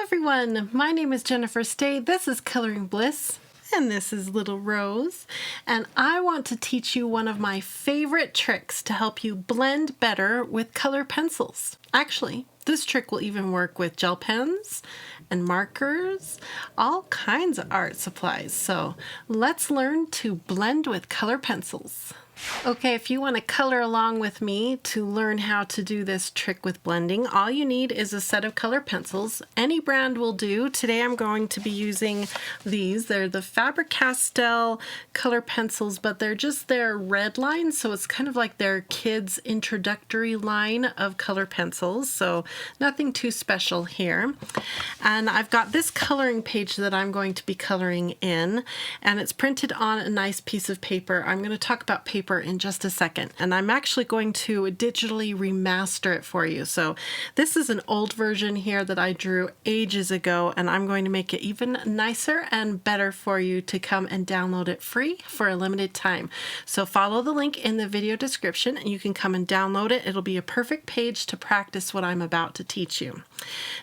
everyone, my name is Jennifer Stay, this is Coloring Bliss, and this is Little Rose, and I want to teach you one of my favorite tricks to help you blend better with color pencils. Actually, this trick will even work with gel pens and markers, all kinds of art supplies, so let's learn to blend with color pencils. Okay, if you want to color along with me to learn how to do this trick with blending, all you need is a set of color pencils. Any brand will do. Today I'm going to be using these. They're the Faber-Castell color pencils, but they're just their red line, so it's kind of like their kids' introductory line of color pencils, so nothing too special here. And I've got this coloring page that I'm going to be coloring in, and it's printed on a nice piece of paper. I'm going to talk about paper in just a second, and I'm actually going to digitally remaster it for you. So this is an old version here that I drew ages ago, and I'm going to make it even nicer and better for you to come and download it free for a limited time. So follow the link in the video description and you can come and download it. It'll be a perfect page to practice what I'm about to teach you.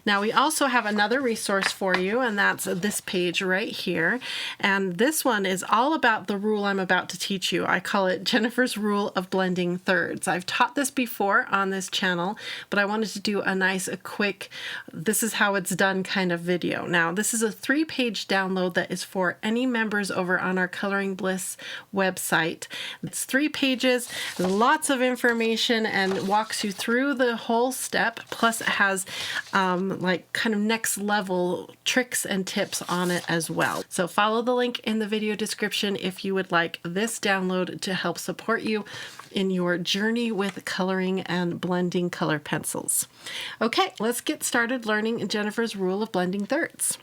Now we also have another resource for you, and that's this page right here, and this one is all about the rule I'm about to teach you. I call it Jennifer's Rule of Blending Thirds. I've taught this before on this channel, but I wanted to do a quick, this is how it's done kind of video. Now, this is a 3-page download that is for any members over on our Coloring Bliss website. It's 3 pages, lots of information, and walks you through the whole step, plus it has like kind of next level tricks and tips on it as well. So follow the link in the video description if you would like this download to help support you in your journey with coloring and blending color pencils. Okay, let's get started learning Jennifer's Rule of Blending Thirds.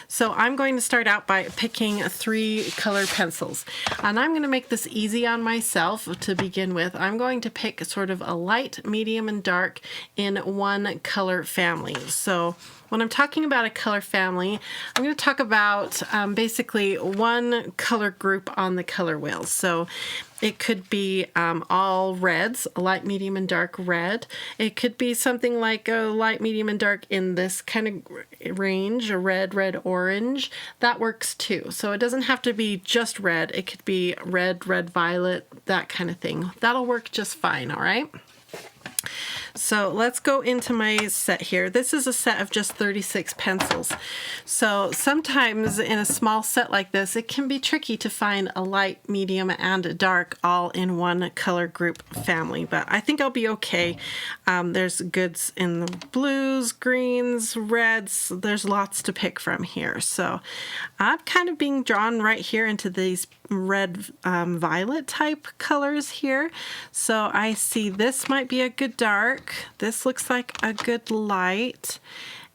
So I'm going to start out by picking 3 color pencils, and I'm going to make this easy on myself to begin with. I'm going to pick sort of a light, medium, and dark in one color family. So when I'm talking about a color family, I'm going to talk about basically one color group on the color wheel. So it could be all reds, light, medium, and dark red. It could be something like a light, medium, and dark in this kind of range, a red, red, orange. That works too. So it doesn't have to be just red. It could be red, red, violet, that kind of thing. That'll work just fine, all right? So let's go into my set here. This is a set of just 36 pencils. So sometimes in a small set like this, it can be tricky to find a light, medium, and a dark all in one color group family, but I think I'll be okay. There's goods in the blues, greens, reds. There's lots to pick from here. So I'm kind of being drawn right here into these red violet type colors here. So I see this might be a good dark. This looks like a good light,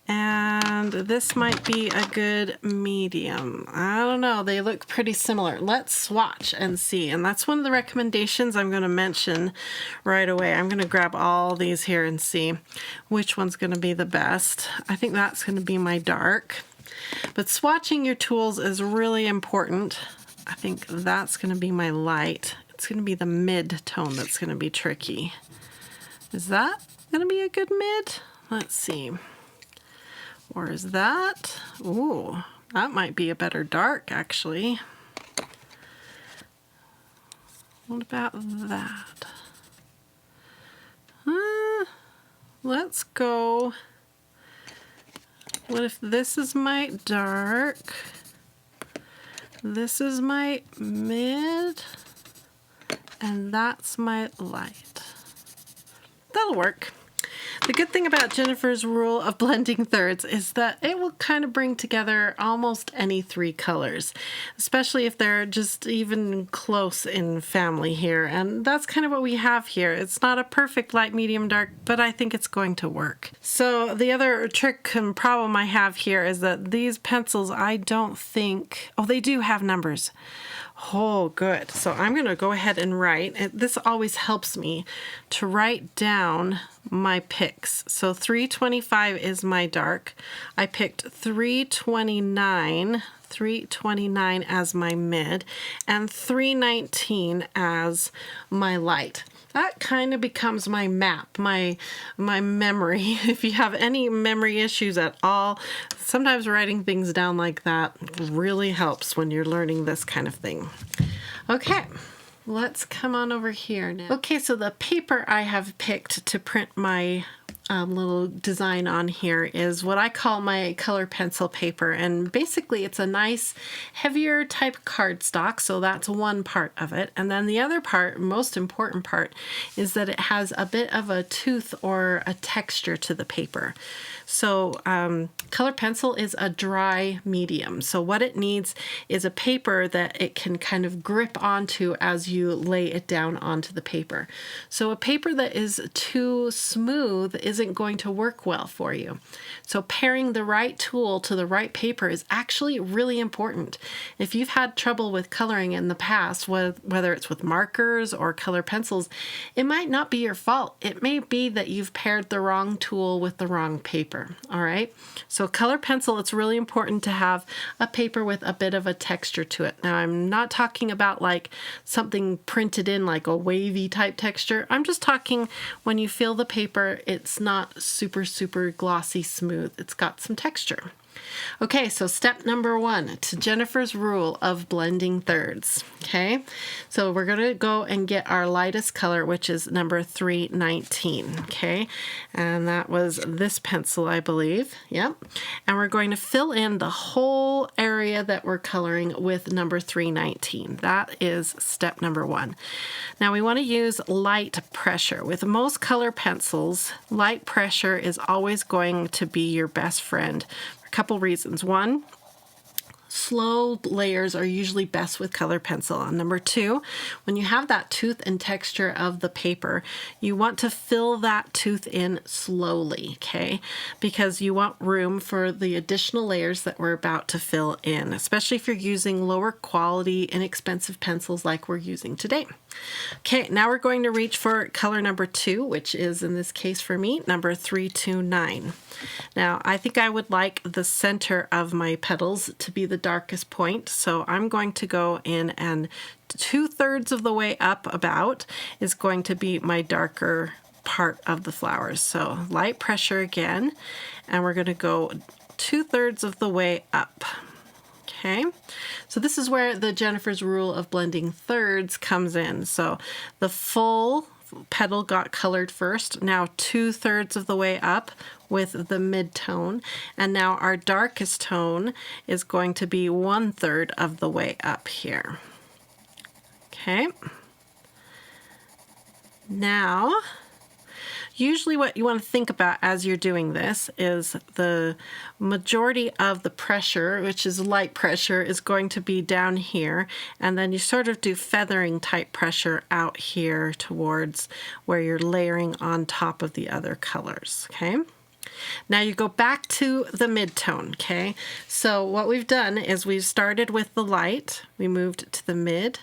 and this might be a good medium. I don't know, they look pretty similar. Let's swatch and see, and that's one of the recommendations I'm going to mention right away. I'm going to grab all these here and see which one's going to be the best. I think that's going to be my dark, but swatching your tools is really important. I think that's going to be my light. It's going to be the mid-tone that's going to be tricky. Is that going to be a good mid? Let's see. Or is that? Ooh, that might be a better dark, actually. What about that? Let's go. What if this is my dark? This is my mid, and that's my light. That'll work. The good thing about Jennifer's Rule of Blending Thirds is that it will kind of bring together almost any 3 colors, especially if they're just even close in family here. And that's kind of what we have here. It's not a perfect light, medium, dark, but I think it's going to work. So the other trick and problem I have here is that these pencils, I don't think, oh, they do have numbers. Oh, good. So I'm going to go ahead and write. This always helps me to write down my picks. So 325 is my dark. I picked 329 as my mid, and 319 as my light. that kind of becomes my map, my memory. If you have any memory issues at all, sometimes writing things down like that really helps when you're learning this kind of thing. Okay, let's come on over here now. Okay, so the paper I have picked to print my little design on here is what I call my color pencil paper, and basically it's a nice heavier type cardstock, so that's one part of it. And then the other part, most important part, is that it has a bit of a tooth or a texture to the paper. So color pencil is a dry medium, so what it needs is a paper that it can kind of grip onto as you lay it down onto the paper. So a paper that is too smooth isn't going to work well for you. So pairing the right tool to the right paper is actually really important. If you've had trouble with coloring in the past, whether it's with markers or color pencils, it might not be your fault. It may be that you've paired the wrong tool with the wrong paper. All right. So color pencil, it's really important to have a paper with a bit of a texture to it. Now, I'm not talking about like something printed in like a wavy type texture. I'm just talking when you feel the paper, it's not super glossy smooth. It's got some texture. Okay, so step number 1 to Jennifer's rule of blending thirds. Okay, so we're going to go and get our lightest color, which is number 319. Okay, and that was this pencil, I believe. Yep, and we're going to fill in the whole area that we're coloring with number 319. That is step number 1. Now we want to use light pressure. With most color pencils, light pressure is always going to be your best friend. Couple reasons. One, slow layers are usually best with color pencil. And number 2, when you have that tooth and texture of the paper, you want to fill that tooth in slowly, okay? Because you want room for the additional layers that we're about to fill in, especially if you're using lower quality, inexpensive pencils like we're using today. Okay, now we're going to reach for color number 2, which is in this case for me, number 329. Now, I think I would like the center of my petals to be the darkest point, so I'm going to go in, and 2/3 of the way up about is going to be my darker part of the flowers. So light pressure again, and we're going to go 2/3 of the way up. Okay, so this is where the Jennifer's rule of blending thirds comes in. So the full petal got colored first, now 2/3 of the way up with the mid-tone, and now our darkest tone is going to be 1/3 of the way up here. Okay, now usually what you want to think about as you're doing this is the majority of the pressure, which is light pressure, is going to be down here, and then you sort of do feathering type pressure out here towards where you're layering on top of the other colors. Okay, now you go back to the mid-tone. Okay, so what we've done is we've started with the light, we moved to the mid,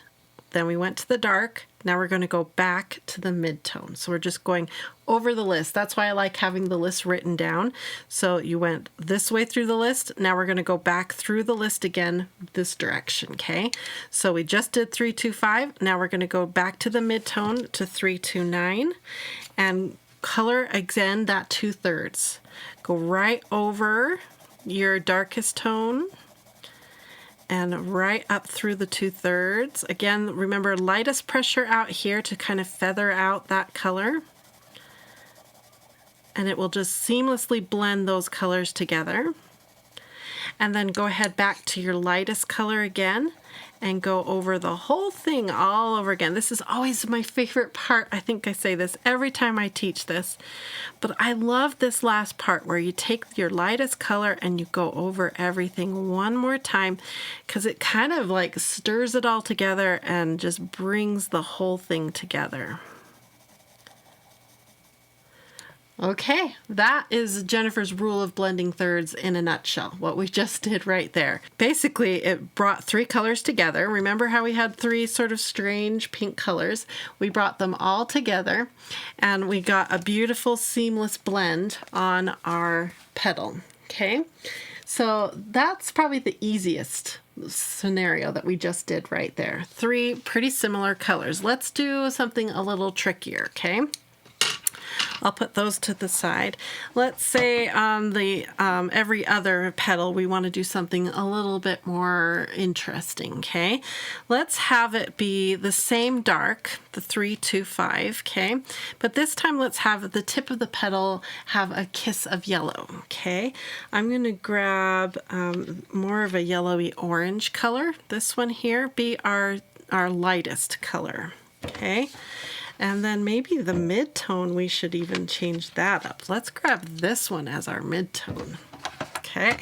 then we went to the dark. Now we're going to go back to the mid-tone. So we're just going over the list. That's why I like having the list written down. So you went this way through the list. Now we're going to go back through the list again this direction, okay? So we just did 325. Now we're going to go back to the mid-tone to 329 and color again that 2/3. Go right over your darkest tone and right up through the 2/3. Again, remember, lightest pressure out here to kind of feather out that color. And it will just seamlessly blend those colors together. And then go ahead back to your lightest color again and go over the whole thing all over again. This is always my favorite part. I think I say this every time I teach this, but I love this last part where you take your lightest color and you go over everything one more time, because it kind of like stirs it all together and just brings the whole thing together. Okay, that is Jennifer's rule of blending thirds in a nutshell, what we just did right there. Basically, it brought 3 colors together. Remember how we had 3 sort of strange pink colors? We brought them all together, and we got a beautiful seamless blend on our petal. Okay, so that's probably the easiest scenario that we just did right there. 3 pretty similar colors. Let's do something a little trickier, okay? I'll put those to the side. Let's say on the every other petal, we want to do something a little bit more interesting, okay? Let's have it be the same dark, the 3, 2, 5, okay? But this time let's have the tip of the petal have a kiss of yellow, okay? I'm going to grab more of a yellowy orange color. This one here be our lightest color, okay? And then maybe the mid-tone, we should even change that up. Let's grab this one as our mid-tone. Okay,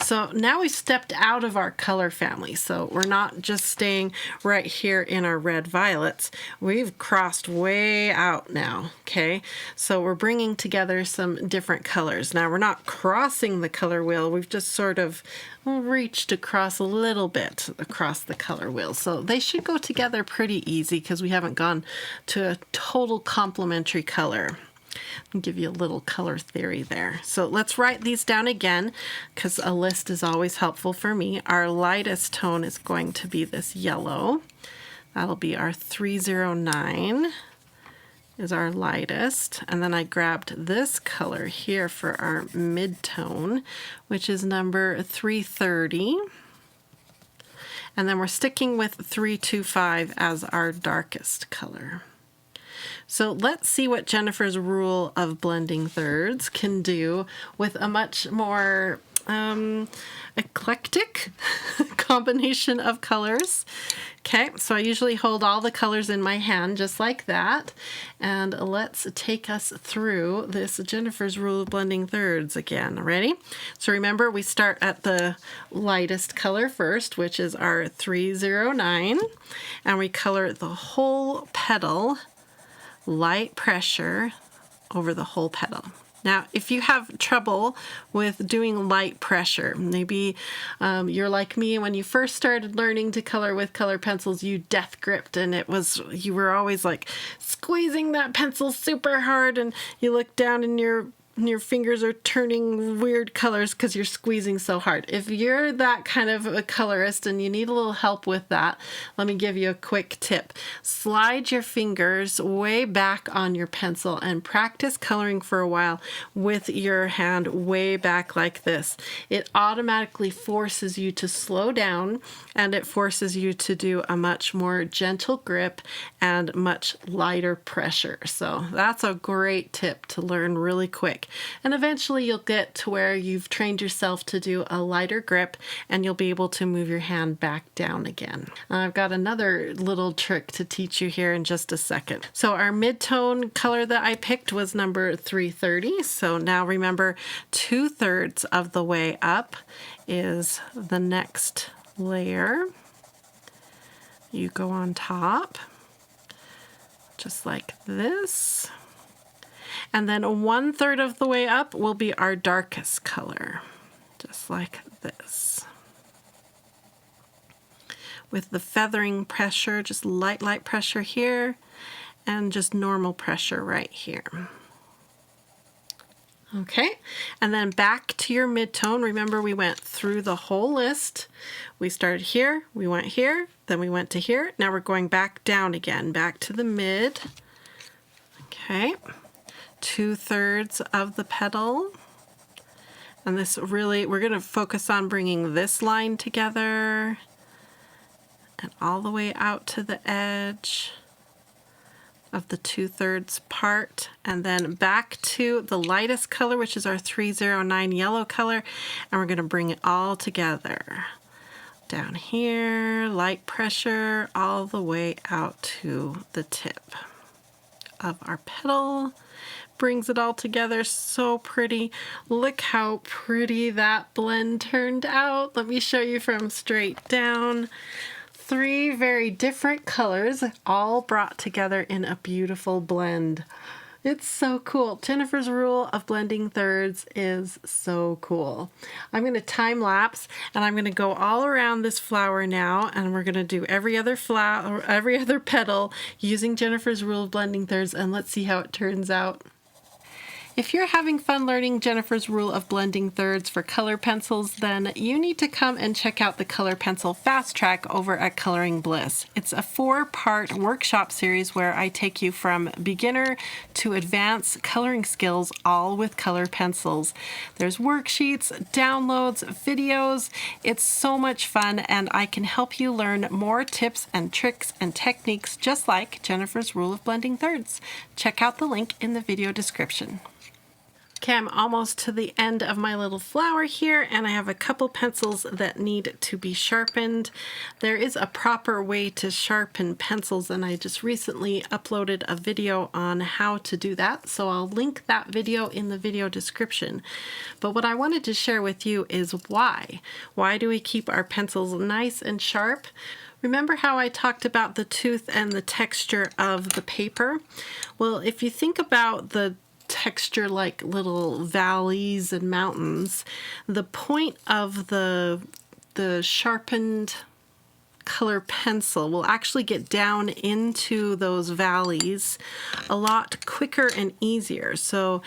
so now we stepped out of our color family. So we're not just staying right here in our red violets. We've crossed way out now, okay? So we're bringing together some different colors. Now we're not crossing the color wheel. We've just sort of reached across a little bit across the color wheel. So they should go together pretty easy because we haven't gone to a total complementary color. I'll give you a little color theory there. So let's write these down again because a list is always helpful for me. Our lightest tone is going to be this yellow. That'll be our 309 is our lightest. And then I grabbed this color here for our mid-tone, which is number 330. And then we're sticking with 325 as our darkest color. So let's see what Jennifer's rule of blending thirds can do with a much more eclectic combination of colors. Okay, so I usually hold all the colors in my hand just like that. And let's take us through this Jennifer's rule of blending thirds again. Ready? So remember, we start at the lightest color first, which is our 309. And we color the whole petal light pressure over the whole petal. Now, if you have trouble with doing light pressure, maybe you're like me, when you first started learning to color with color pencils, you death gripped and you were always like squeezing that pencil super hard and you look down and your fingers are turning weird colors because you're squeezing so hard. If you're that kind of a colorist and you need a little help with that, let me give you a quick tip. Slide your fingers way back on your pencil and practice coloring for a while with your hand way back like this. It automatically forces you to slow down and it forces you to do a much more gentle grip and much lighter pressure. So that's a great tip to learn really quick. And eventually you'll get to where you've trained yourself to do a lighter grip and you'll be able to move your hand back down again. I've got another little trick to teach you here in just a second. So our mid-tone color that I picked was number 330. So now remember, 2/3 of the way up is the next layer. You go on top, just like this. And then 1/3 of the way up will be our darkest color, just like this. With the feathering pressure, just light pressure here, and just normal pressure right here. Okay, and then back to your mid-tone. Remember, we went through the whole list. We started here, we went here, then we went to here. Now we're going back down again, back to the mid. Okay. 2/3 of the petal. And this really, we're going to focus on bringing this line together and all the way out to the edge of the 2/3 part, and then back to the lightest color, which is our 309 yellow color, and we're going to bring it all together. Down here, light pressure, all the way out to the tip of our petal. Brings it all together, so pretty. Look how pretty that blend turned out. Let me show you from straight down. 3 very different colors, all brought together in a beautiful blend. It's so cool. Jennifer's rule of blending thirds is so cool. I'm going to time lapse and I'm going to go all around this flower now, and we're going to do every other flower, every other petal using Jennifer's rule of blending thirds, and let's see how it turns out. If you're having fun learning Jennifer's rule of blending thirds for color pencils, then you need to come and check out the Color Pencil Fast Track over at Coloring Bliss. It's a 4-part workshop series where I take you from beginner to advanced coloring skills, all with color pencils. There's worksheets, downloads, videos. It's so much fun, and I can help you learn more tips and tricks and techniques just like Jennifer's rule of blending thirds. Check out the link in the video description. Okay, I'm almost to the end of my little flower here, and I have a couple pencils that need to be sharpened. There is a proper way to sharpen pencils, and I just recently uploaded a video on how to do that, so I'll link that video in the video description. But what I wanted to share with you is why. Why do we keep our pencils nice and sharp? Remember how I talked about the tooth and the texture of the paper? Well, if you think about the texture like little valleys and mountains, the point of the sharpened color pencil will actually get down into those valleys a lot quicker and easier. So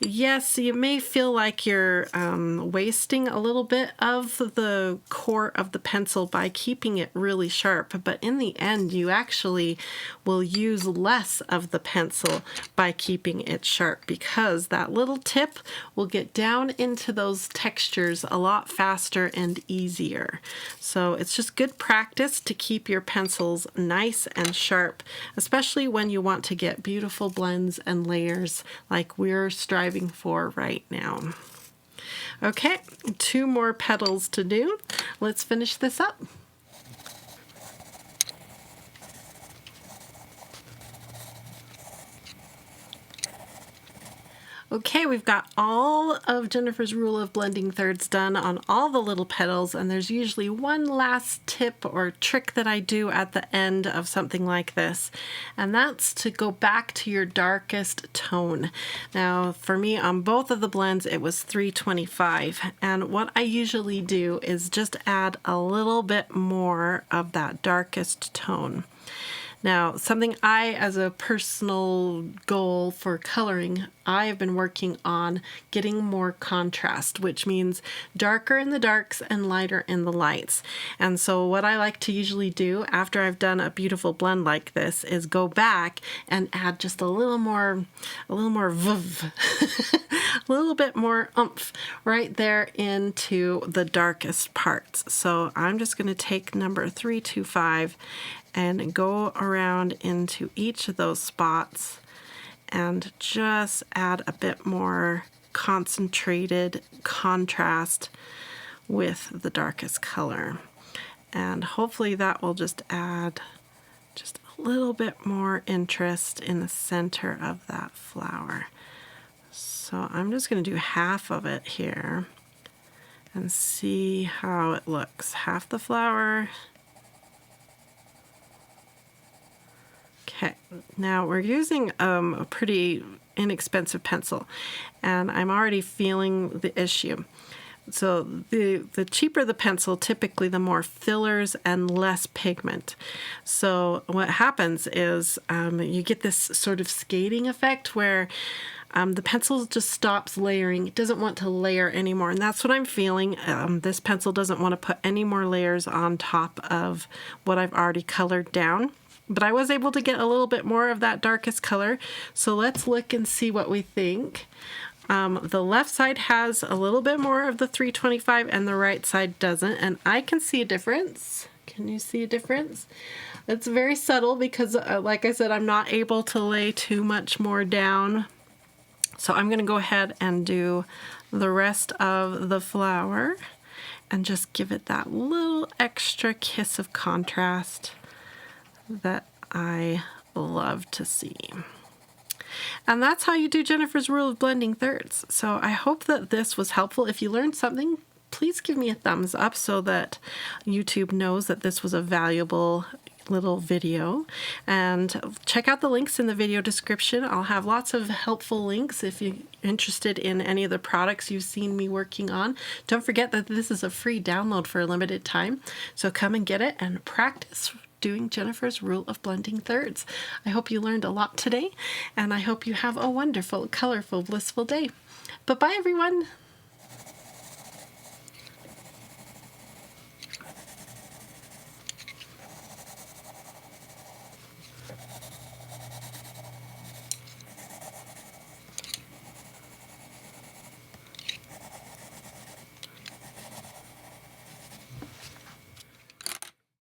yes, you may feel like you're wasting a little bit of the core of the pencil by keeping it really sharp, but in the end you actually will use less of the pencil by keeping it sharp, because that little tip will get down into those textures a lot faster and easier. So it's just good practice to keep your pencils nice and sharp, especially when you want to get beautiful blends and layers like we're striving for right now. Okay, 2 more petals to do. Let's finish this up. Okay, we've got all of Jennifer's rule of blending thirds done on all the little petals, and there's usually one last tip or trick that I do at the end of something like this, and that's to go back to your darkest tone. Now, for me, on both of the blends, it was 325, and what I usually do is just add a little bit more of that darkest tone. Now, something as a personal goal for coloring, I have been working on getting more contrast, which means darker in the darks and lighter in the lights. And so what I like to usually do after I've done a beautiful blend like this is go back and add just a little more vuv, a little bit more oomph right there into the darkest parts. So I'm just going to take number 325 and go around into each of those spots and just add a bit more concentrated contrast with the darkest color. And hopefully that will just add just a little bit more interest in the center of that flower. So I'm just going to do half of it here and see how it looks. Half the flower. Okay, now we're using a pretty inexpensive pencil, and I'm already feeling the issue. So the cheaper the pencil, typically the more fillers and less pigment. So what happens is you get this sort of skating effect where the pencil just stops layering. It doesn't want to layer anymore, and that's what I'm feeling. This pencil doesn't want to put any more layers on top of what I've already colored down. But I was able to get a little bit more of that darkest color. So let's look and see what we think. The left side has a little bit more of the 325 and the right side doesn't. And I can see a difference. Can you see a difference? It's very subtle because, like I said, I'm not able to lay too much more down. So I'm going to go ahead and do the rest of the flower and just give it that little extra kiss of contrast that I love to see. And that's how you do Jennifer's rule of blending thirds. So I hope that this was helpful. If you learned something, please give me a thumbs up so that YouTube knows that this was a valuable little video. And check out the links in the video description. I'll have lots of helpful links if you're interested in any of the products you've seen me working on. Don't forget that this is a free download for a limited time. So come and get it and practice doing Jennifer's rule of blending thirds. I hope you learned a lot today, and I hope you have a wonderful, colorful, blissful day. Bye-bye, everyone.